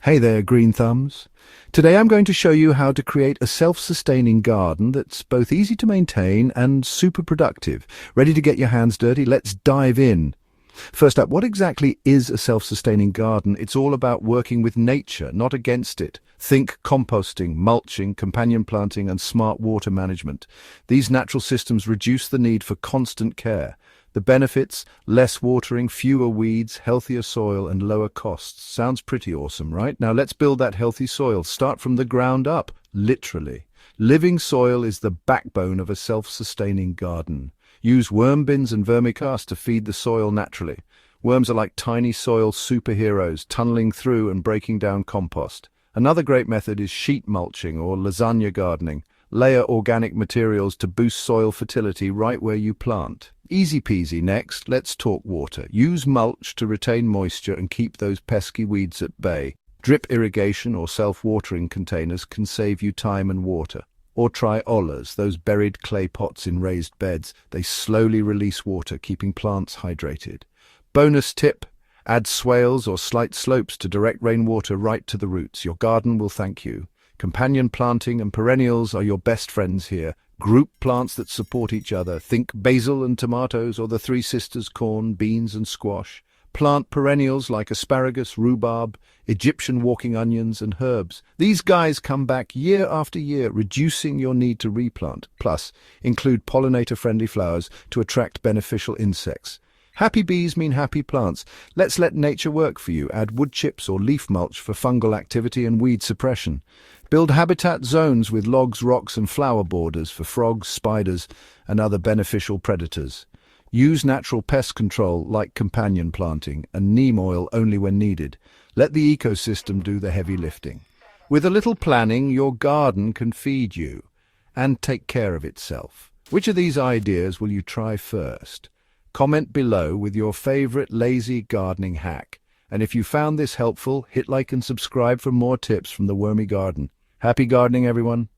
Hey there, green thumbs. Today I'm going to show you how to create a self-sustaining garden that's both easy to maintain and super productive. Ready to get your hands dirty? Let's dive in. First up, what exactly is a self-sustaining garden? It's all about working with nature, not against it. Think composting, mulching, companion planting, and smart water management. These natural systems reduce the need for constant care. The benefits: less watering, fewer weeds, healthier soil, and lower costs. Sounds pretty awesome, right? Now let's build that healthy soil. Start from the ground up, literally. Living soil is the backbone of a self-sustaining garden. Use worm bins and vermicast to feed the soil naturally. Worms are like tiny soil superheroes, tunneling through and breaking down compost. Another great method is sheet mulching or lasagna gardening. Layer organic materials to boost soil fertility right where you plant. Easy peasy. Next, let's talk water. Use mulch to retain moisture and keep those pesky weeds at bay. Drip irrigation or self-watering containers can save you time and water. Or try ollas, those buried clay pots in raised beds. They slowly release water, keeping plants hydrated. Bonus tip: add swales or slight slopes to direct rainwater right to the roots. Your garden will thank you. Companion planting and perennials are your best friends here. Group plants that support each other. Think basil and tomatoes, or the three sisters: corn, beans, and squash. Plant perennials like asparagus, rhubarb, Egyptian walking onions, and herbs. These guys come back year after year, reducing your need to replant. Plus, include pollinator-friendly flowers to attract beneficial insects. Happy bees mean happy plants. Let's let nature work for you. Add wood chips or leaf mulch for fungal activity and weed suppression. Build habitat zones with logs, rocks, and flower borders for frogs, spiders, and other beneficial predators. Use natural pest control like companion planting and neem oil only when needed. Let the ecosystem do the heavy lifting. With a little planning, your garden can feed you and take care of itself. Which of these ideas will you try first? Comment below with your favorite lazy gardening hack. And if you found this helpful, hit like and subscribe for more tips from the Wormy Garden. Happy gardening, everyone!